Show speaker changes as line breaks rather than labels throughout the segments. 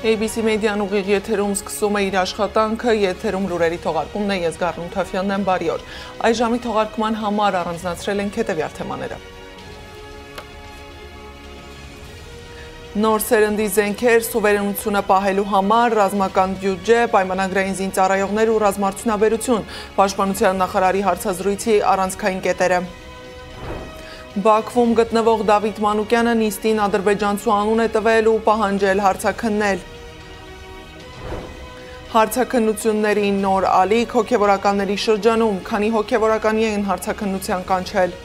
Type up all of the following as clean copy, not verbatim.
ABC մեդիան ուղիղ եթերում սկսում է իր աշխատանքը, եթերում լուրերի թողարկումն է, ես Գառնու Թավյանն եմ, բարի օր։ Այս ժամի թողարկման համար առանձնացրել ենք հետևյալ թեմաները։ Նոր սերնդի զենքեր, սուվերենությունը պահելու համար, ռազմական բյուջե, պայմանագրային զինծառայողներ ու ռազմարդյունաբերություն, պաշտպանության նախարարի հարցազրույցի առանցքային կետերը։ Բաքվում գտնվող Դավիթ Մանուկյանը նիստին ադրբեջանցու անուն է տվել ու պահանջել հարցաքննել։ Հարցաքննությունների նոր ալիք հոգևորականների շրջանում, քանի հոգևորականի են հարցաքննության կանչել։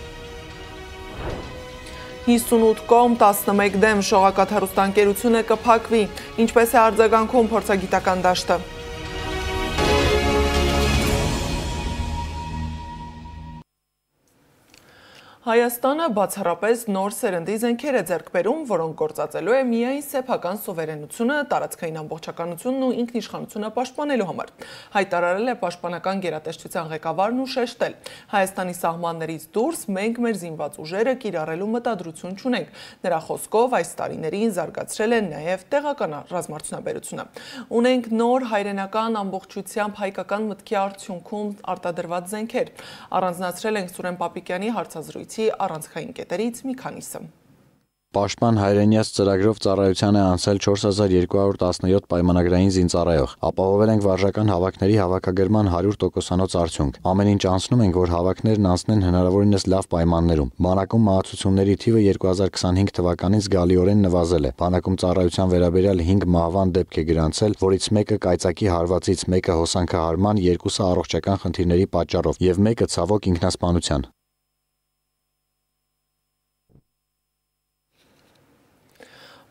58 կողմ 11 դեմ շողակաթ հեռուստաընկերությունը կփակվի, ինչպես է արձագանքում փորձագիտական դաշտը։ Հայաստանը բացառապես նոր սերնդի զենքեր է ձեռք բերում, որոնք գործածելու է միայն սեփական սուվերենությունը, տարածքային ամբողջականությունն ու ինքնիշխանությունը պաշտպանելու համար։ Հայտարարել է պաշտպանական գերատեսչության ղեկավարն ու շեշտել. Հայաստանի սահմաններից դուրս մենք մեր զինված ուժերը կիրառելու մտադրություն չունենք։ Նրա խոսքով այս տարիներին զարգացրել է նաև տեղական ռազմարդյունաբերությունը։ Ունենք նոր հայրենական ամբողջությամբ հայկական մտքի արդյունքում արտադրված զենքեր։ Առանձնացրել ենք Սուրեն Պապիկյանի հարցազրույցի առանցքային կետերից մի քանիսը։
Պաշտպան հայրենիաց ծրագրով ծառայության է անցել 4217 պայմանագրային զինծառայող։ Ապահովել ենք վարժական հավաքների հավաքագրման 100%-անոց արդյունք։ Ամեն ինչ անցնում ենք, որ հավաքներն անցնեն հնարավորինս լավ պայմաններում։ Բանակում մահացությունների թիվը 2025 թվականից զգալիորեն նվազել է։ Բանակում ծառայության վերաբերյալ 5 մահվան դեպք է գրանցել, որից մեկը կայծակի հարվածից, մեկը հոսանքահարման, երկուսը առողջական խնդիրների պատճառով եւ մեկը ցավոք ինքնասպանության։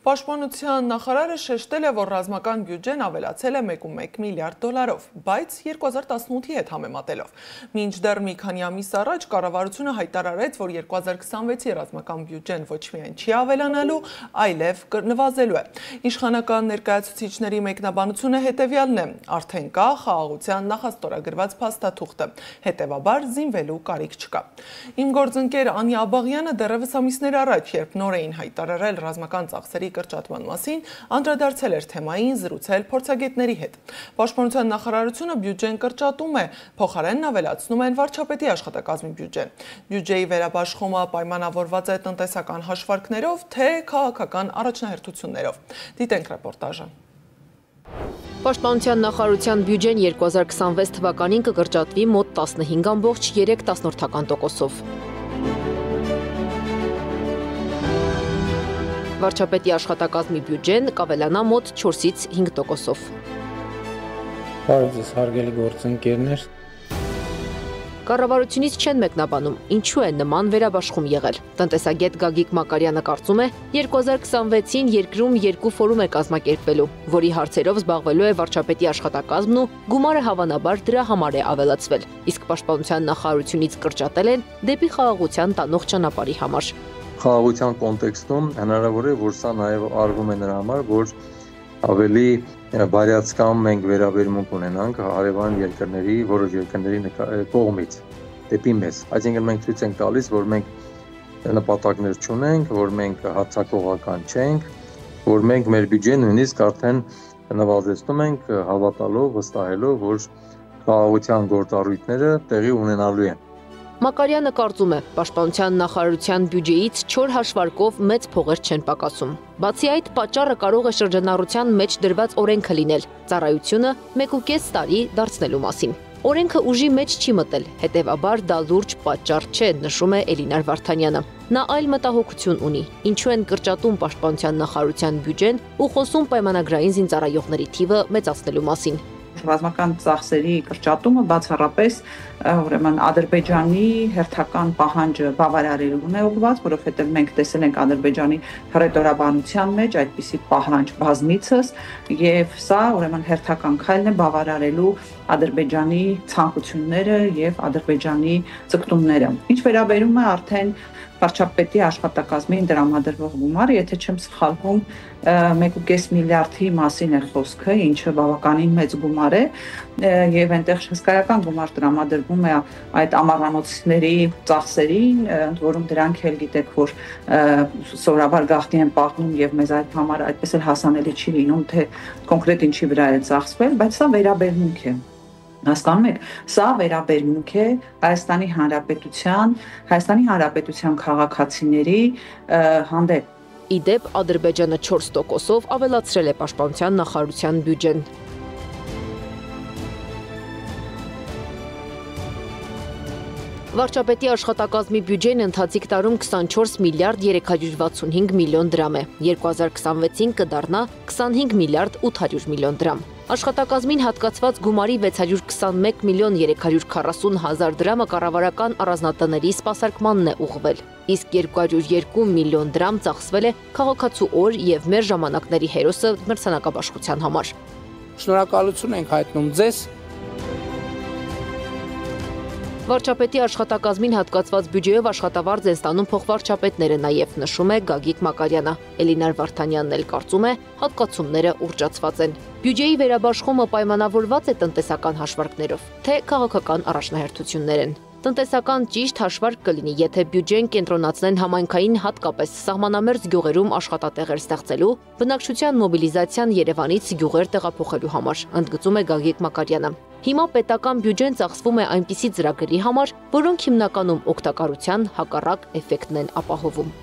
Պաշտպանության նախարարը շեշտել է, որ ռազմական բյուջեն ավելացել է 1.1 միլիարդ դոլարով, բայց 2018-ի հետ համեմատելով։ Մինչդեռ մի քանի ամիս առաջ կառավարությունը հայտարարեց, որ 2026-ի ռազմական բյուջեն ոչ միայն չի ավելանալու, այլև նվազելու է։ Իշխանական ներկայացուցիչների մեկնաբանությունը հետևյալն է. արդեն կա խաղաղության նախաստորագրված փաստաթուղթը, հետևաբար զինվելու կարիք չկա։ Իմ գործընկեր Անի Աբաղյանը դեռևս ամիսներ առաջ, երբ նոր էին հայտարարել ռազմական ծախսերի կրճատման մասին, անդրադարձել էր թեմային, զրուցել փորձագետների հետ։ Պաշտպանության նախարարությունը բյուջեն կրճատում է, փոխարենն ավելացնում են վարչապետի աշխատակազմի բյուջեն։ Բյուջեի վերաբաշխումը պայմանավորված է տնտեսական հաշվարկներով, թե քաղաքական առաջնահերթություններով։ Դիտենք ռեպորտաժը։
Պաշտպանության նախարարության բյուջեն 2026 թվականին կկրճատվի մոտ 15.3%-ով։ Վարչապետի աշխատակազմի բյուջեն կավելանա մոտ 4-ից 5%-ով։
Բարև ձեզ, հարգելի գործընկերներ։
Կառավարությունից չեն մեկնաբանում, ինչու է նման վերաբաշխում եղել։ Տնտեսագետ Գագիկ Մակարյանը կարծում է, 2026-ին երկրում 2 ֆորում է կազմակերպվելու, որի հարցերով զբաղվելու է վարչապետի աշխատակազմն ու գումարը հավանաբար դրա համար է ավելացվել, իսկ պաշտպանության նախարարությունից կրճատել են դեպի խաղաղության տանող ճանապարհի համար։
Խաղաղության կոնտեքստում հնարավոր է, որ սա նաև արվում է նրա համար, որ ավելի բարյացկամ մենք վերաբերմունք ունենանք հարևան երկրների, որոշ երկրների կողմից դեպի մեզ։ Այսինքն մենք ցույց ենք տալիս, որ մենք նպատակներ չունենք, որ մենք հարձակողական չենք, որ մենք մեր բյուջեն նույնիսկ արդեն նվազեցնում ենք, հավատալով, վստահելով, որ խաղաղության գործառույթները տեղի ունենալու են։
Մակարյանը կարծում է, պաշտպանության նախարարության բյուջեից չոր հաշվարկով մեծ փողեր չեն պակասում։ Բացի այդ, պատճառը կարող է շրջանառության մեջ դրված օրենքը լինել, ծառայությունը 1.5 տարի դարձնելու մասին։ Օրենքը ուժի մեջ չի մտել, հետևաբար դա լուրջ պատճառ չէ, նշում է Էլինար Վարդանյանը։ Նա այլ մտահոգություն ունի, ինչու են կրճատում պաշտպանության նախարարության բյուջեն ու խոսում պայմանագրային զինծառայողների թիվը մեծացնելու մասին։
Ռազմական ծախսերի կրճատումը բացառապես ուրեմն Ադրբեջանի հերթական պահանջը բավարարելուն է ուղղված, որովհետև մենք տեսել ենք Ադրբեջանի հռետորաբանության մեջ այդպիսի պահանջ բազմիցս, եւ սա ուրեմն հերթական քայլն է բավարարելու Ադրբեջանի ցանկությունները եւ Ադրբեջանի ձգտումները։ Ինչ վերաբերում է արդեն վարչապետի աշխատակազմին տրամադրվող գումարը, եթե չեմ սխալվում, 1.5 միլիարդի մասին է խոսքը, ինչը բավականին մեծ գումար է, եւ այնտեղ հսկայական գումար տրամադրվում է այդ ամառանոցների ծախսերին, ընդ որում դրանք էլ գիտեք, որ սովորաբար գաղտնի են պահում եւ մեզ այդ համար այդպես էլ հասանելի չի լինում, թե կոնկրետ ինչի վրա է ծախսվել, բայց սա վերաբերմունք է։ Հասկանում եք, սա վերաբերմունք է Հայաստանի Հանրապետության քաղաքացիների հանդեպ։
Իդեպ Ադրբեջանը 4%-ով ավելացրել է Պաշտպանության նախարարության բյուջեն։ Վարչապետի աշխատակազմի բյուջեն ընթացիկ տարում 24 միլիարդ 365 միլիոն դրամ է, 2026-ին կդառնա 25 միլիարդ 800 միլիոն դրամ։ Աշխատակազմին հատկացված գումարի 621 միլիոն 340 հազար դրամը կառավարական առանձնատների սպասարկմանն է ուղղվել, իսկ 202 միլիոն դրամ ծախսվել է քաղաքացու օր եւ մեր ժամանակների հերոսը մրցանակաբաշխության համար։
Շնորհակալություն ենք հայտնում ձեզ։
Վարչապետի աշխատակազմին հատկացված բյուջեով աշխատավարձ են ստանում փոխվարչապետները, նաև նշում է Գագիկ Մակարյանը։ Էլինար Վարդանյանն էլ կարծում է, հատկացումները ուռճացված են։ Բյուջեի վերաբաշխումը պայմանավորված է տնտեսական հաշվարկներով, թե քաղաքական առաջնահերթություններ են։ Տնտեսական ճիշտ հաշվարկ կլինի, եթե բյուջեն կենտրոնացնեն համայնքային, հատկապես սահմանամերձ գյուղերում աշխատատեղեր ստեղծելու, բնակչության մոբիլիզացիան Երևանից գյուղեր տեղափոխելու համար, ընդգծում է Գագիկ Մակարյանը։ Հիմա պետական բյուջեն ծախսվում է այնպիսի ծրագրերի համար, որոնք հիմնականում օգտակարության հակառակ էֆեկտն են ապահովում։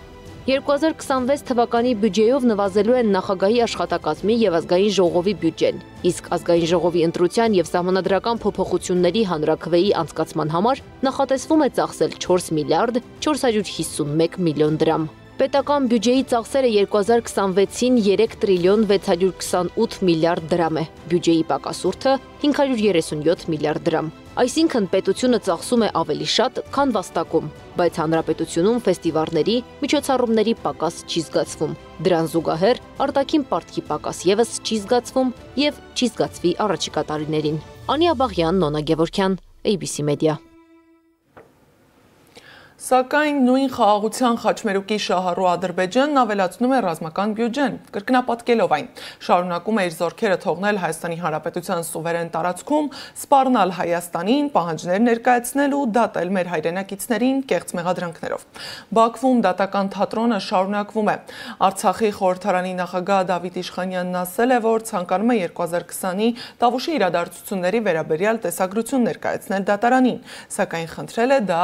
2026 թվականի բյուջեով նվազելու են նախագահի աշխատակազմի եւ ազգային ժողովի բյուջեն, իսկ ազգային ժողովի ընտրության եւ սահմանադրական փոփոխությունների հանրաքվեի անցկացման համար նախատեսվում է ծախսել 4 միլիարդ 451 միլիոն դրամ։ Պետական բյուջեի ծախսերը 2026-ին 3 տրիլիոն 628 միլիարդ դրամ է, բյուջեի պակասուրդը 537 միլիարդ դրամ։ Այսինքն պետությունը ծախսում է ավելի շատ, քան վաստակում, բայց հանրապետությունում ֆեստիվալների, միջոցառումների պակաս չի զգացվում։ Դրան զուգահեռ արտաքին պարտքի պակաս եւս չի զգացվում եւ չի զգացվի առաջիկա տարիներին։ Անի Աբաղյան, Նոնա Գևորգյան, ABC Media։
Սակայն նույն խաղաղության խաչմերուկի շահառու Ադրբեջանն ավելացնում է ռազմական բյուջեն, կրկնապատկելով այն, շարունակում է իր զորքերը թողնել Հայաստանի Հանրապետության սուվերեն տարածքում, սպառնալ Հայաստանին, պահանջներ ներկայացնել ու դատել մեր հայրենակիցներին կեղծ մեղադրանքներով։ Բաքվում դատական թատրոնը շարունակվում է։ Արցախի խորհրդարանի նախագահ Դավիթ Իշխանյանն ասել է, որ ցանկանում է 2020-ի Տավուշի իրադարձությունների վերաբերյալ տեսագրություն ներկայացնել դատարանին, սակայն խնդրել է դա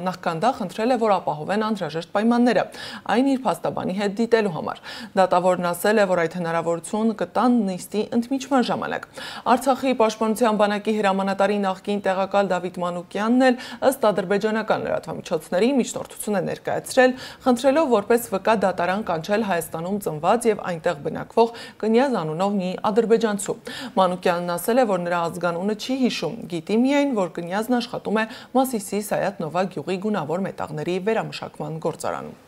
նախքան խնդրել է, որ ապահովեն անհրաժեշտ պայմանները, այն իր փաստաբանի հետ դիտելու համար։ Դատավորն ասել է, որ այդ հնարավորություն կտան նիստի ընդմիջման ժամանակ։ Արցախի պաշտպանության բանակի հրամանատարի նախկին տեղակալ Դավիթ Մանուկյանն էլ ըստ ադրբեջանական լրատվամիջոցների միջնորդություն է ներկայացրել, խնդրելով որպես վկա դատարան կանչել Հայաստանում ծնված եւ այնտեղ բնակվող Կնյազ անունով մի ադրբեջանցու։ Մանուկյանն ասել է, որ նրա ազգանունը չի հիշում, գիտի միայն, որ Կնյազն աշխատում է Մասիսի Սայաթ Նովա գյուղի գունավոր մետաղների վերամշակման գործարանում։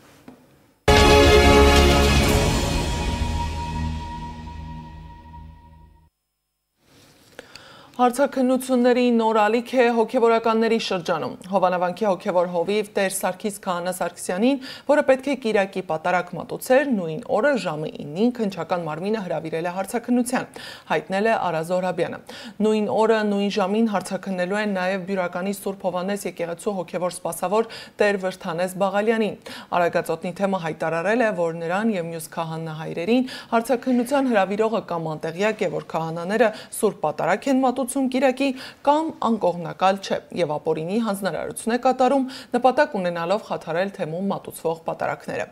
Հարցաքննությունների նոր ալիք է հոգևորականների շրջանում։ Հովանավանքի հոգևոր հովիվ Տեր Սարգիս Քահանա Սարգսյանին, որը պետք է կիրակի պատարագ մատուցեր, նույն օրը ժամը 9-ին քննչական մարմինը հրավիրել է հարցաքննության, հայտնել է Արա Զոհրաբյանը։ Նույն օրը, նույն ժամին հարցաքննելու են նաև Բյուրականի Սուրբ Հովհաննես եկեղեցու հոգևոր սպասավոր Տեր Վրթանես Բաղալյանին։ Արագածոտնի թեմը հայտարարել է, որ նրան եւ մյուս քահանահայրերին հարցաքննության հրավիրողը կամ անտեղյակ է, որ քահանաները սուրբ պատարագ են մատուցում կիրակի կամ անկողմնակալ չէ եւ ապօրինի հանձնարարություն է կատարում նպատակ ունենալով խաթարել թեմում մատուցվող պատարագները։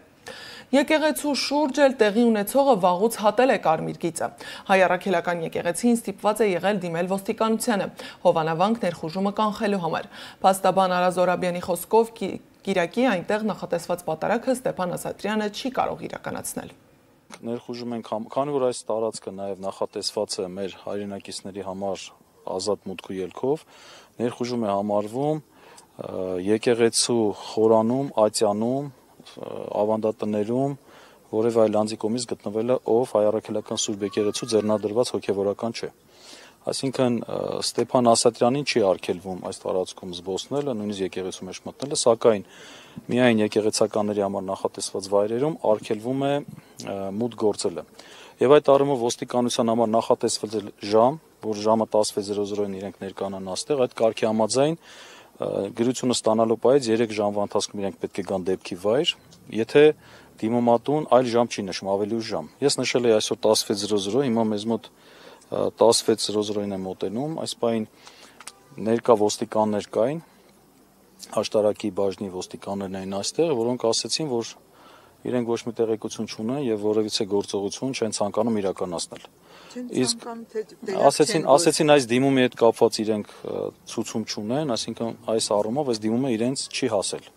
Եկեղեցու շուրջ էլ տեղի ունեցողը վաղուց հատել է կարմիր գիծը։ Հայ առաքելական եկեղեցին ստիպված է եղել դիմել ոստիկանությանը, Հովանավանք ներխուժումը կանխելու համար։ Փաստաբան Արա Զոհրաբյանի խոսքով կիրակի այնտեղ նախատեսված պատարագը Ստեփան Ասատրյանը չի կարող իրականացնել։
Ներխուժում ենք, քանի որ այս տարածքը նաև նախատեսված է մեր հայրենակիցների համար ազատ մուտքու ելքով, ներխուժում է համարվում եկեղեցու խորանում, ատյանում, ավանդատներում, որևէ այլ անձի կողմից գտնվելը, ով հայ առաքելական Սուրբ եկեղեցու ձեռնադրված հոգևորական չէ։ Այսինքն Ստեփան Ասատրյանին չի արգելվում այս տարածքում զբոսնելը, նույնիսկ եկեղեցու մեջ մտնելը, սակայն միայն եկեղեցականների համար նախատեսված վայրերում արգելվում է մուտք գործելը։ Եվ այդ առումով ոստիկանության համար նախատեսված ժամ, որ ժամը 16:00-ին իրենք ներկանան այստեղ, այդ կարգի համաձայն գրությունը ստանալու պահից 3 ժամվա ընթացքում իրենք պետք է գան դեպքի վայր, եթե դիմումատուն այլ ժամ չի նշում, ավելի ուշ ժամ։ Ես նշել եմ այսօր 16:00, հիմա մեզ մոտ 16:00-ին է մոտենում, այս պահին ներկա ոստիկաններ կային, աշտարակի բաժնի ոստիկաններն էին այստեղ, որոնք ասեցին, որ իրենք ոչ մի տեղեկություն չունեն եւ որևիցե գործողություն չեն ցանկանում իրականացնել։ Իսկ ասեցին այս դիմումի հետ կապված իրենք ցուցում չունեն, այսինքն այս առումով այս դիմումը իրենց չի հասել։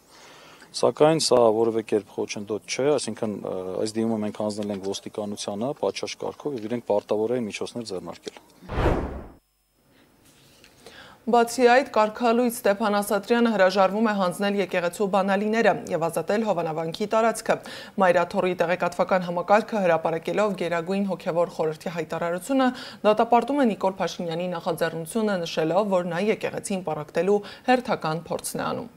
Սակայն սա որևէ կերպ խոչընդոտ չէ, այսինքն այս դիմումը մենք հանձնել ենք ոստիկանությանը պատշաճ կարգով եւ իրենք պարտավոր են միջոցներ ձեռնարկել։
Բացի այդ, կարգալույց Ստեփան Ասատրյանը հրաժարվում է հանձնել եկեղեցու բանալիները եւ ազատել Հովանավանքի տարածքը։ Մայրաթորի տեղեկատվական համակարգը հրապարակելով Գերագույն հոգևոր խորհրդի հայտարարությունը դատապարտում է Նիկոլ Փաշինյանի նախաձեռնությունը, նշելով, որ նա եկեղեցին պառակտելու հերթական փորձն է անում։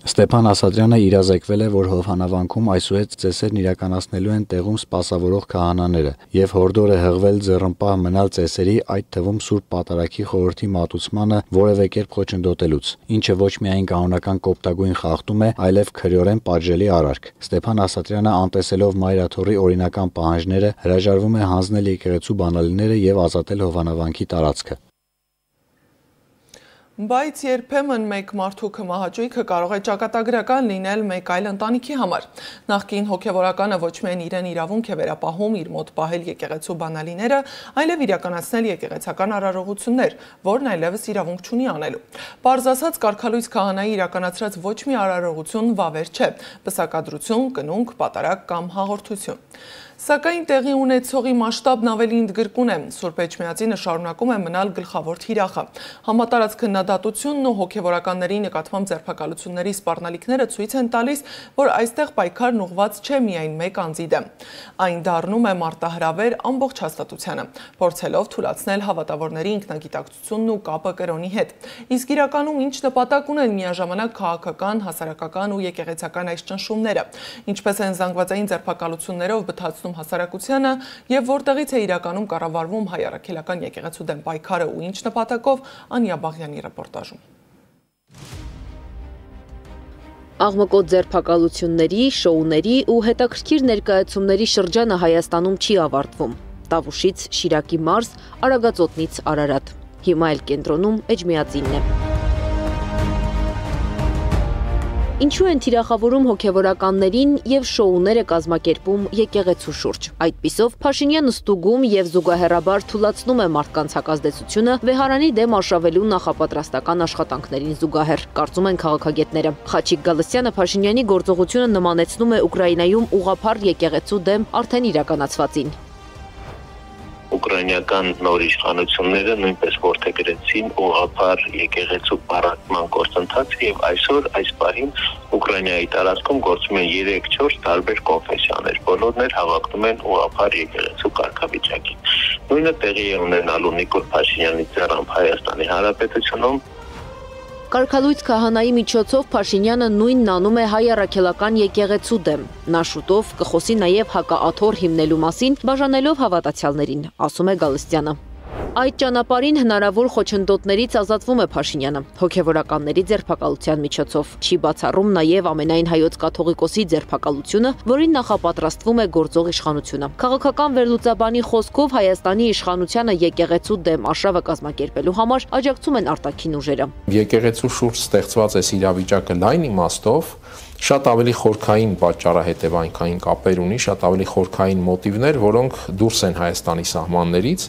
Ստեփան Ասատրյանը իրազեկվել է, որ Հովանավանքում այսուհետ ծեսերն իրականացնելու են տեղում սպասավորող քահանաները եւ հորդոր է հղվել ձեռնպահ մնալ ծեսերի, այդ թվում Սուրբ Պատարագի խորհրդի մատուցմանը որևէ կերպ խոչընդոտելուց, ինչը ոչ միայն կանոնական կոպտագույն խախտում է, այլև քրեորեն պատժելի արարք։ Ստեփան Ասատրյանը անտեսելով Մայրաթորի օրինական պահանջները հրաժարվում է հանձնել եկեղեցու բանալիները եւ ազատել Հովանավանքի տարածքը։
Բայց երբեմն մեկ մարդու քմահաճույքը կարող է ճակատագրական լինել մեկ այլ ընտանիքի համար։ Նախկին հոգևորականը ոչ միայն իրեն իրավունք է վերապահում իր մոտ պահել եկեղեցու բանալիները, այլև իրականացնել եկեղեցական արարողություններ, որն այլևս իրավունք չունի անելու։ Պարզ ասած, կարգալույց քահանայի իրականացրած ոչ մի արարողություն վավեր չէ, պսակադրություն, կնունկ, պատարագ կամ հաղորդություն։ Սակայն տեղի ունեցողի մասշտաբն ավելի ընդգրկուն է։ Սուրբ Էջմիածինը շարունակում է մնալ գլխավոր թիրախը։ Համատարած քննադատությունն ու հոգևորականների նկատմամբ ձերբակալությունների սպառնալիքները ցույց են տալիս, որ այստեղ պայքարն ուղղված չէ միայն մեկ անձի դեմ։ Այն դառնում է մարտահրավեր ամբողջ հաստատությանը, փորձելով թույլատրել հավատավորների ինքնագիտակցությունն ու կապը կրոնի հետ։ Իսկ իրականում ինչ նպատակ ունեն միաժամանակ քաղաքական, հասարակական ու եկեղեցական այս ճնշումները, ինչպես են զանգվածային ձերբակալություններով բթացնում հասարակությանը եւ որտեղից է իրականում կառավարվում հայ առաքելական եկեղեցու դեմ պայքարը ու ինչ նպատակով, Անիա Բաղյանի ռեպորտաժում։
Աղմկոտ ձերբակալությունների, շոուների ու հետաքրքիր ներկայացումների շրջանը Հայաստանում չի ավարտվում։ Տավուշից Շիրակի մարզ, Արագածոտնից Արարատ։ Հիմա էլ կենտրոնում Էջմիածինն է։ Ինչու են թիրախավորում հոգևորականներին եւ շոուները կազմակերպում եկեղեցու շուրջ։ Այդպիսով Փաշինյանը ստուգում եւ զուգահեռաբար թույլատնում է մարդկանց հակազդեցությունը վեհարանի դեմ արշավելու նախապատրաստական աշխատանքներին զուգահեռ, կարծում են քաղաքագետները։ Խաչիկ Գալստյանը Փաշինյանի գործողությունը նմանեցնում է Ուկրաինայում ուղղափառ եկեղեցու դեմ արդեն իրականացվածին։
Ուկրաինական նոր իշխանությունները նույնպես որդեգրեցին ուղղափառ եկեղեցու պառակտման գործընթացը եւ այսօր այս պահին Ուկրաինայի տարածքում գործում են 3-4 տարբեր կոնֆեսիաներ, բոլորն էլ հավակնում են ուղղափառ եկեղեցու կարգավիճակին։ Նույնը տեղի է ունենալու Նիկոլ Փաշինյանի ձեռամբ Հայաստանի Հանրապետությունում։
Կարգալույց քահանայի միջոցով Փաշինյանը նույնն անում է հայ առաքելական եկեղեցու դեմ։ Նա շուտով կխոսի նաև հակաաթոռ հիմնելու մասին, բաժանելով հավատացյալներին, ասում է Գալստյանը։ Այդ ճանապարհին հնարավոր խոչընդոտներից ազատվում է Փաշինյանը հոգևորականների ձերբակալության միջոցով։ Չի բացառում նաև ամենայն հայոց կաթողիկոսի ձերբակալությունը, որին նախապատրաստվում է գործող իշխանությունը։ Քաղաքական վերլուծաբանի խոսքով Հայաստանի իշխանությանը եկեղեցու դեմ արշավը կազմակերպելու համար աջակցում են արտաքին ուժերը։
Եկեղեցու շուրջ ստեղծված այս իրավիճակը լայն իմաստով շատ ավելի խորքային պատճառահետևանքային կապեր ունի, շատ ավելի խորքային մոտիվներ, որոնք դուրս են Հայաստանի սահմաններից,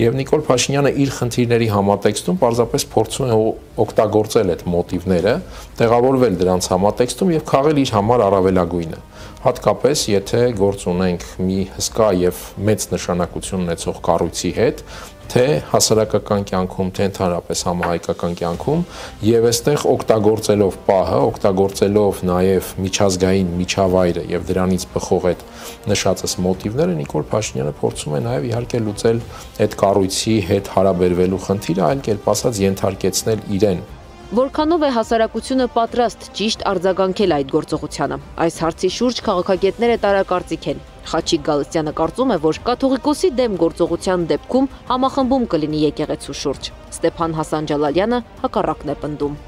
եւ Նիկոլ Փաշինյանը իր խնդիրների համատեքստում պարզապես փորձում է օգտագործել այդ մոտիվները, տեղավորվել դրանց համատեքստում եւ քաղել իր համար առավելագույնը։ հատկապես եթե գործ ունենք մի հսկա եւ մեծ նշանակություն ունեցող կառույցի հետ, թե հասարակական կյանքում, թե ընդհանրապես համահայկական կյանքում, եւ այստեղ օգտագործելով պահը, օգտագործելով նաեւ միջազգային միջավայրը եւ դրանից բխող այդ նշածս մոտիվները, Նիկոլ Փաշինյանը փորձում է նաեւ իհարկե լուծել այդ կառույցի հետ հարաբերվելու խնդիրը, այլ կերպ ասած ենթարկեցնել իրեն։
Որքանով է հասարակությունը պատրաստ ճիշտ արձագանքել այդ գործողությանը։ Այս հարցի շուրջ քաղաքագետները տարակարծիք են։ Խաչիկ Գալստյանը կարծում է, որ կաթողիկոսի դեմ գործողության դեպքում համախմբում կլինի եկեղեցու շուրջ։ Ստեփան Հասանջալալյանը հակառակն է պնդում։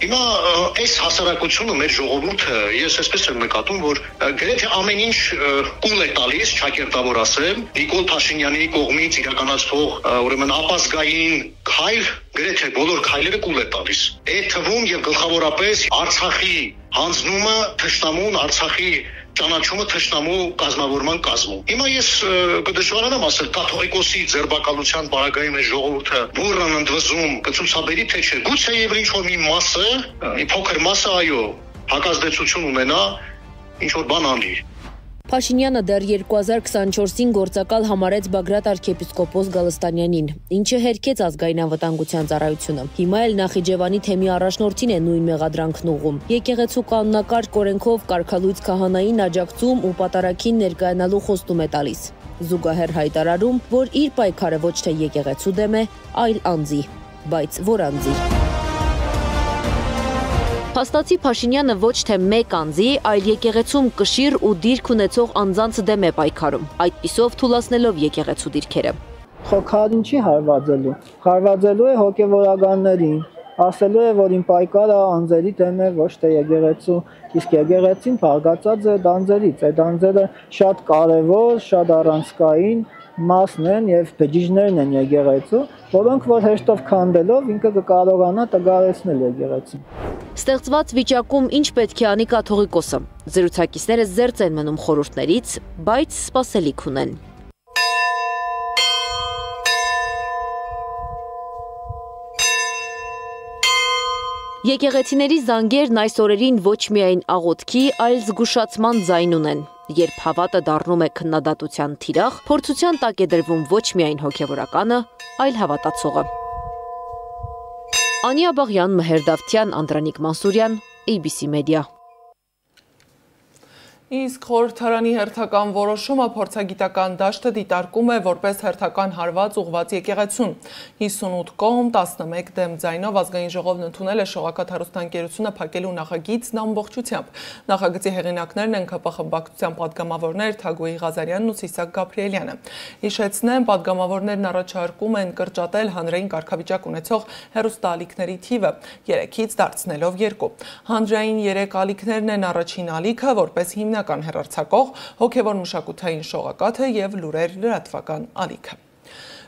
Հիմա այս հասարակությունը մեր ժողովուրդը, ես այսպես եմ նկատում, որ գրեթե ամեն ինչ կուլ է տալիս, ճակերտավոր ասեմ, Նիկոլ Փաշինյանի կողմից իրականացվող ուրեմն ապազգային քայլ, գրեթե բոլոր քայլերը կուլ է տալիս։ Այդ թվում եւ գլխավորապես Արցախի հանձնումը թշնամուն, Արցախի ճանաչումը թշնամու կազմավորման կազմում։ Հիմա ես կդժվարանամ ասել կաթողիկոսի ձերբակալության բարագային մեր ժողովուրդը բուրըն ընդվզում կցուցաբերի թե չէ։ Գուցե եւ ինչ որ մի մասը, մի փոքր մասը այո, հակազդեցություն ունենա, ինչ որ բան անի։
Փաշինյանը դեռ 2024-ին գործակալ համարեց Բագրատ arczepiskopos Գալստանյանին, ինչը հերքեց ազգային անվտանգության ծառայությունը։ Հիմա էլ Նախիջևանի թեմի առաջնորդին է նույն մեղադրանքն ուղղում։ Եկեղեցու կանոնակարգ օրենքով կարգալույց քահանային աջակցում ու պատարագին ներկայանալու խոստում է տալիս։ Զուգահեռ հայտարարում, որ իր պայքարը ոչ թե եկեղեցու դեմ է, այլ անձի, բայց որ անձի։ Փաստացի Փաշինյանը ոչ թե մեկ անձի, այլ եկեղեցում կշիռ ու դիրք ունեցող անձանց դեմ է պայքարում, այդպիսով թուլացնելով եկեղեցու դիրքերը։
Խոքարին չի հարվածելու, հարվածելու է հոգևորականներին, ասելու է, որ իմ պայքարը անձերի դեմ է, ոչ թե եկեղեցու, իսկ եկեղեցին բաղկացած է անձերից, այդ անձերը շատ կարևոր, շատ առանցքային մասն են եւ բջիջներն են եկեղեցու, որոնք որ հեշտով քանդելով ինքը կկարողանա տգարեցնել եկեղեցին։
Ստեղծված վիճակում ինչ պետք է անի կաթողիկոսը։ Զրուցակիցները զերծ են մնում խորհուրդներից, բայց սպասելիք ունեն։ Եկեղեցիների զանգերն այս օրերին ոչ միայն աղոթքի, այլ զգուշացման ձայն ունեն։ Երբ հավատը դառնում է քննադատության թիրախ, փորձության տակ է դրվում ոչ միայն հոգևորականը, այլ հավատացողը։ Անիա Բաղյան, Մհեր Դավթյան, Անդրանիկ Մանսուրյան, ABC Media։
Իսկ խորհրդարանի հերթական որոշումը փորձագիտական դաշտը դիտարկում է որպես հերթական հարված ուղղված եկեղեցուն։ 58 կողմ 11 դեմ ձայնով ազգային ժողովն ընդունել է շողակաթ հեռուստաընկերությունը փակելու նախագիծն ամբողջությամբ։ Նախագծի հեղինակներն են ԿՊԽ խմբակցության պատգամավորներ Թագուհի Ղազարյանն ու Սիսակ Գաբրիելյանը։ Հիշեցնեմ, պատգամավորներն առաջարկում են կրճատել հանրային կարգավիճակ ունեցող հեռուստաալիքների թիվը 3-ից դարձնելով 2։ Հանրային 3 ալիքներն են առաջին ալիքը, որպես հիմնական հեռարձակող, հոգևոր մշակութային շողակաթը եւ լուրեր լրատվական ալիքը։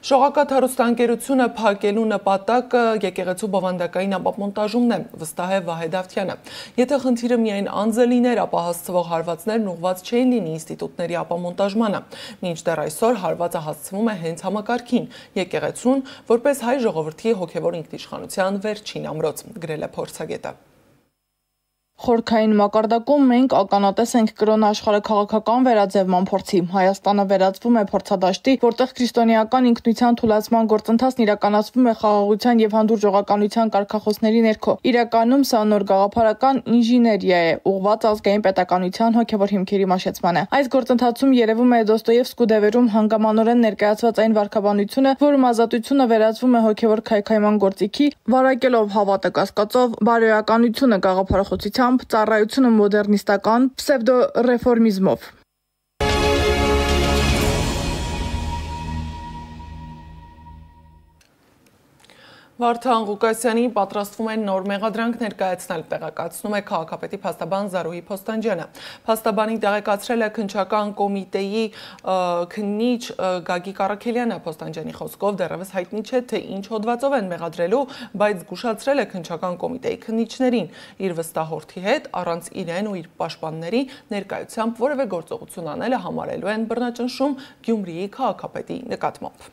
Շողակաթ հեռուստաընկերությունը փակելու նպատակը եկեղեցու բովանդակային ապամոնտաժումն է, վստահ է Վահե Դավթյանը։ Եթե խնդիրը միայն անձը լիներ, ապա հասցվող հարվածներն ուղղված չէին լինի ինստիտուտների ապամոնտաժմանը։ Մինչդեռ այսօր հարվածը հասցվում է հենց համակարգին, եկեղեցուն, որպես հայ ժողովրդի հոգևոր ինքնիշխանության վերջին ամրոց, գրել է փորձագետը։
Խորքային մակարդակում մենք ականատես ենք կրոն աշխարհաքաղաքական վերաձևման փորձի։ Հայաստանը վերածվում է փորձադաշտի, որտեղ քրիստոնեական ինքնության թուլացման գործընթացն իրականացվում է խաղաղության եւ հանդուրժողականության կարգախոսների ներքո։ Իրականում սա նոր գաղափարական ինժեներիա է, ուղղված ազգային պետականության հոգեվոր հիմքերի մաշեցմանը։ Այս գործընթացում երևում է Դոստոևսկու դևերում հանգամանորեն ներկայացված այն վարքաբանությունը, որում ազատությունը վերածվում է հոգեվոր քայքայման գործիքի, վարակելով հավատը կասկածով, բարոյականությունը գաղափարախոսությամբ, ծառայությունը մոդեռնիստական պսևդոռեֆորմիզմով։
Վարդան Ղուկասյանին պատրաստվում են նոր մեղադրանք ներկայացնել, տեղեկացնում է քաղաքապետի փաստաբան Զարուհի Փոստանջյանը։ Փաստաբանին տեղեկացրել է քննչական կոմիտեի քննիչ Գագիկ Առաքելյանը։ Փոստանջյանի խոսքով դեռևս հայտնի չէ, թե ինչ հոդվածով են մեղադրելու, բայց զգուշացրել է քննչական կոմիտեի քննիչներին իր վստահորդի հետ առանց իրեն ու իր պաշտպանների ներկայությամբ որևէ գործողություն անելը համարելու են բռնաճնշում Գյումրիի քաղաքապետի նկատմամբ։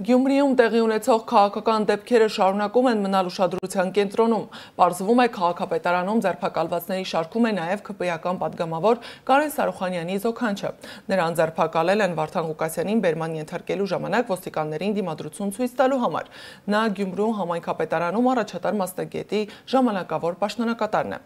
Գյումրիում տեղի ունեցող քաղաքական դեպքերը շարունակում են մնալ ուշադրության կենտրոնում։ Պարզվում է քաղաքապետարանում ձերբակալվածների շարքում է նաև ԿՊ-ական պատգամավոր Կարեն Սարուխանյանի զոքանչը։ Նրան ձերբակալել են Վարդան Ղուկասյանին բերման ենթարկելու ժամանակ ոստիկաններին դիմադրություն ցույց տալու համար։ Նա Գյումրու համայնքապետարանում առաջատար մասնագետի ժամանակավոր պաշտոնակատարն է։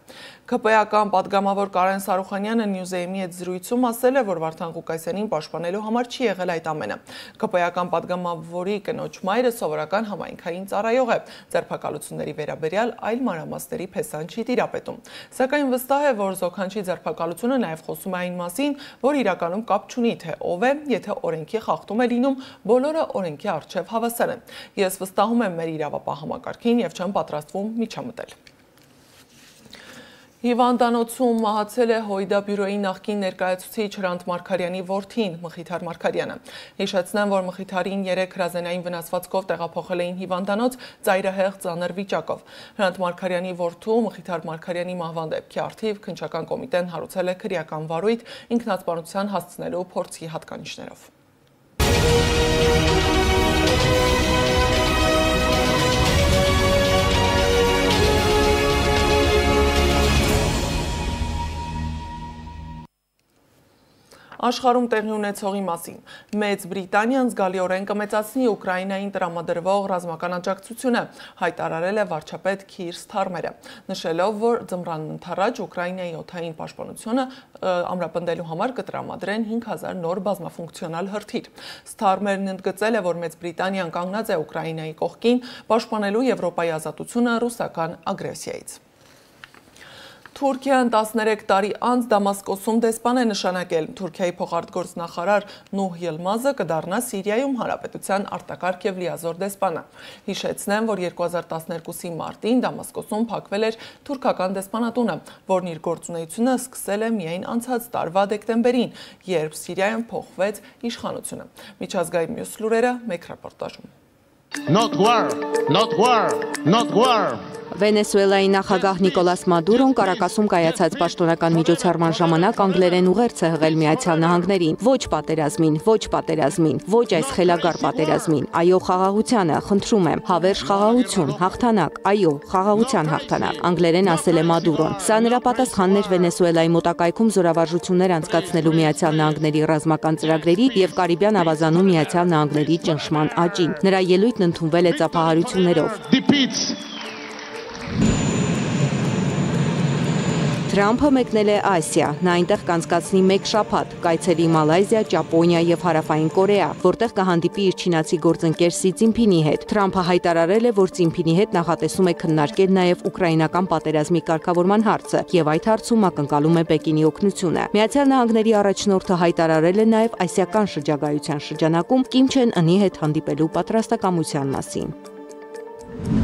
ԿՊ-ական պատգամավոր Կարեն Սարուխանյանը Նյուզեյմի հետ զրույցում ասել է, որ Վարդան Ղուկասյանին պաշտպանելու համար չի եղել այդ ամենը։ ԿՊ-ական պատգամավորի կնոջ մայրը սովորական համայնքային ծառայող է, ձերբակալությունների վերաբերյալ այլ մանրամասների փեսան չի տիրապետում։ Սակայն վստահ է, որ զոքանչի ձերբակալությունը նաև խոսում է այն մասին, որ իրականում կապ չունի, թե ով է, եթե օրենքի խախտում է լինում, բոլորը օրենքի առջև հավասար են։ Ես վստահում եմ մեր իրավապահ համակարգին եւ չեմ պատրաստվում միջամտել։ Հիվանդանոցում մահացել է ՀՅԴ բյուրոյի նախկին ներկայացուցիչ Հրանտ Մարգարյանի որդին Մխիթար Մարգարյանը։ Հիշեցնեմ, որ Մխիթարին 3 հրազենային վնասվածքով տեղափոխել էին հիվանդանոց ծայրահեղ ծանր վիճակով։ Հրանտ Մարգարյանի որդու Մխիթար Մարգարյանի մահվան դեպքի առթիվ քննչական կոմիտեն հարուցել է քրեական վարույթ ինքնասպանության հասցնելու փորձի հատկանիշներով։ Աշխարհում տեղի ունեցողի մասին։ Մեծ Բրիտանիան զգալիորեն կմեծացնի Ուկրաինային տրամադրվող ռազմական աջակցությունը, հայտարարել է վարչապետ Քիր Սթարմերը, նշելով, որ ձմռանն ընդառաջ Ուկրաինայի օդային պաշտպանությունը ամրապնդելու համար կտրամադրեն 5000 նոր բազմաֆունկցիոնալ հրթիռ։ Սթարմերն ընդգծել է, որ Մեծ Բրիտանիան կանգնած է Ուկրաինայի կողքին, պաշտպանելու Եվրոպայի ազատությունը ռուսական ագրեսիայից։ Թուրքիան 13 տարի անց Դամասկոսում դեսպան է նշանակել։ Թուրքիայի փոխարտգործնախարար Նուհ Ելմազը կդառնա Սիրիայում հանրապետության արտակարգ եւ լիազոր դեսպանը։ Հիշեցնեմ, որ 2012-ի մարտին Դամասկոսում փակվել էր թուրքական դեսպանատունը, որն իր գործունեությունը սկսել է միայն անցած տարվա դեկտեմբերին, երբ Սիրիայում փոխվեց իշխանությունը։ Միջազգային մյուս լուրերը մեկ ռեպորտաժում։
Not war, not war, not war.
Վենեսուելայի նախագահ Նիկոլաս Մադուրոն Կարակասում կայացած պաշտոնական միջոցառման ժամանակ անգլերեն ուղերձ է հղել Միացյալ Նահանգներին։ Ոչ պատերազմին, ոչ պատերազմին, ոչ այս խելագար պատերազմին, այո խաղաղությանը, խնդրում եմ, հավերժ խաղաղություն, հաղթանակ, այո, խաղաղության հաղթանակ, անգլերեն ասել է Մադուրոն։ Սա նրա պատասխանն էր Վենեսուելայի մոտակայքում զորավարժություններ անցկացնելու Միացյալ Նահանգների ռազմական ծրագրերի եւ Կարիբյան ավազանում Միացյալ Նահանգների ճնշման աճին։ Նրա ելույթն ընդունվել է ծափահարություններով։ Թրամփը մեկնել է Ասիա, նա այնտեղ կանցկացնի 1 շաբաթ, կայցելի Մալայզիա, Ճապոնիա եւ Հարավային Կորեա, որտեղ կհանդիպի իր չինացի գործընկեր Սի Ցինփինի հետ։ Թրամփը հայտարարել է, որ Ցինփինի հետ նախատեսում է քննարկել նաեւ ուկրաինական պատերազմի կարգավորման հարցը եւ այդ հարցում ակնկալում է Պեկինի օգնությունը։ Միացյալ Նահանգների առաջնորդը հայտարարել է նաեւ ասիական շրջագայության շրջանակում Կիմ Չեն Ընի հետ հանդիպելու պատրաստակամության մասին։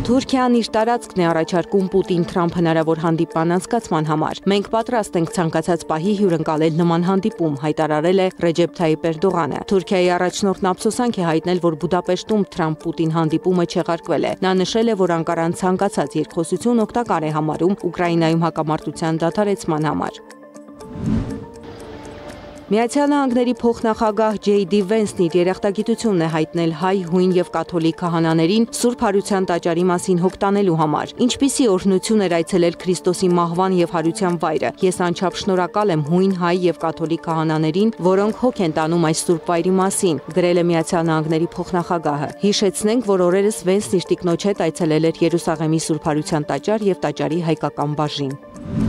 Թուրքիան իր տարածքն է առաջարկում Պուտին-Թրամփ հնարավոր հանդիպման անցկացման համար։ Մենք պատրաստ ենք ցանկացած պահի հյուրընկալել նման հանդիպում, հայտարարել է Ռեջեփ Թայիփ Էրդողանը։ Թուրքիայի առաջնորդն ափսոսանք է հայտնել, որ Բուդապեշտում Թրամփ-Պուտին հանդիպումը չեղարկվել է։ Նա նշել է, որ Անկարան ցանկացած երկխոսություն օգտակար է համարում Ուկրաինայում հակամարտության դադարեցման համար։ Միացյալ Նահանգների փոխնախագահ Ջեյ Վենսն իր երախտագիտությունն է հայտնել հայ, հույն եւ կաթոլիկ քահանաներին Սուրբ Հարության տաճարի մասին հոգտանելու համար։ Ինչպիսի օրհնություն էր այցելել Քրիստոսի մահվան եւ հարության վայրը։ Ես անչափ շնորհակալ եմ հույն, հայ եւ կաթոլիկ քահանաներին, որոնք հոգ են տանում այս Սուրբ վայրի մասին, գրել է Միացյալ Նահանգների փոխնախագահը։ Հիշեցնենք, որ օրերս Վենսն իր տիկնոջ հետ այցելել էր Երուսաղեմի Սուրբ Հարության տաճար եւ տաճարի հայկական բաժին։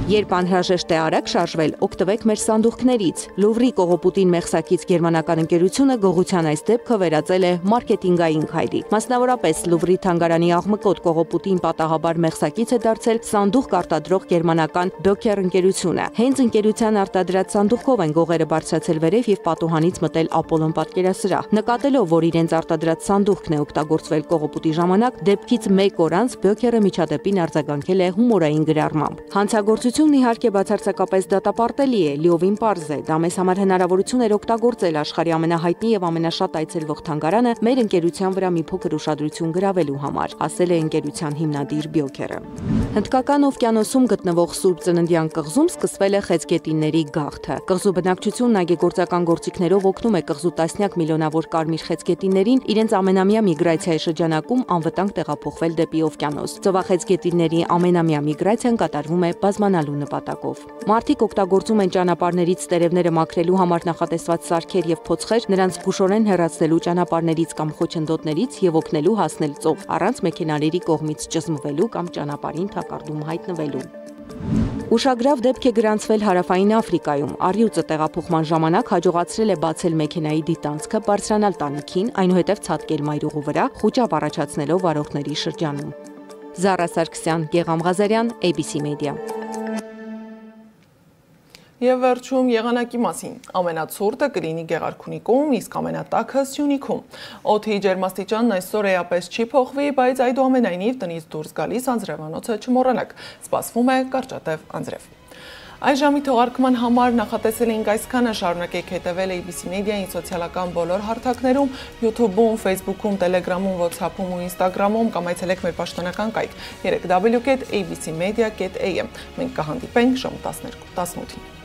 Երբ անհրաժեշտ է արագ շարժվել, օգտվեք մեր սանդուղքներից։ Լուվրի կողոպուտին մեղսակից գերմանական ընկերությունը գողության այս դեպքը վերածել է մարքեթինգային քայլի։ Մասնավորապես Լուվրի թանգարանի աղմկոտ կողոպուտին պատահաբար մեղսակից է դարձել սանդուղք արտադրող գերմանական Բյոքեր ընկերությունը։ Հենց ընկերության արտադրած սանդուղքով են գողերը բարձրացել վերև եւ պատուհանից մտել Ապոլոն պատկերասրահ։ Նկատելով, որ իրենց արտադրած սանդուղքն է օգտագործվել կողոպուտի ժամանակ, դեպքից 1 օր անց Բյոքերը միջադեպին արձագանքել է հումորային գրառմամբ։
Բնակչությունն իհարկե բացարձակապես դատապարտելի է, լիովին պարզ է, դա մեզ համար հնարավորություն էր օգտագործել աշխարհի ամենահայտնի եւ ամենաշատ այցելվող թանգարանը մեր ընկերության վրա մի փոքր ուշադրություն գրավելու համար, ասել է ընկերության հիմնադիր Բյոքերը։ Հնդկական օվկիանոսում գտնվող Սուրբ Ծննդյան կղզում սկսվել է խեցգետինների գաղթը։ Կղզու բնակչությունն այգեգործական գործիքներով օգնում է կղզու տասնյակ միլիոնավոր կարմիր խեցգետիններին իրենց ամենամյա միգրացիայի շրջանակում անվտանգ տեղափոխվել դեպի օվկիանոս։ Ծովախեցգետինների ամենամյա միգրացիան կատարվում է բազմանալու նպատակով։ Մարդիկ օգտագործում են ճանապարհներից տերևները մաքրելու համար նախատեսված սարքեր եւ փոცხեր, նրանց զգուշորեն հեռացնելու ճանապարհներից կամ խոչընդոտներից եւ օգնելու հասնել ծով առանց մեքենաների կողմից ճզմվելու կամ ճանապարհին թակարդում հայտնվելու։ Ուշագրավ դեպք է գրանցվել Հարավային Աֆրիկայում։ Առյուծը տեղափոխման ժամանակ հաջողացրել է բացել մեքենայի դիտանցքը, բարձրանալ տանիքին, այնուհետև ցատկել մայրուղու վրա, խուճապ առաջացնելով վարորդների շրջանում։ Զարա Սարգսյան, Գեգամ Ղազարյան, ABC Media։
Եվ վերջում եղանակի մասին։ Ամենացուրտը կլինի Գեղարքունիքում, իսկ ամենատաքը Սյունիքում։ Օդի ջերմաստիճանն այսօր էապես չի փոխվի, բայց այդուամենայնիվ տնից դուրս գալիս անձրևանոցը չմոռանաք։ Սպասվում է կարճատև անձրև։ Այս ժամի թողարկման համար նախատեսել էինք այսքանը, շարունակեք հետևել ABC Media-ի սոցիալական բոլոր հարթակներում, YouTube-ում, Facebook-ում, Telegram-ում, WhatsApp-ում ու Instagram-ում կամ այցելեք մեր պաշտոնական կայք www.abcmedia.am։ Մենք կհանդիպենք ժամը 12:18-ին։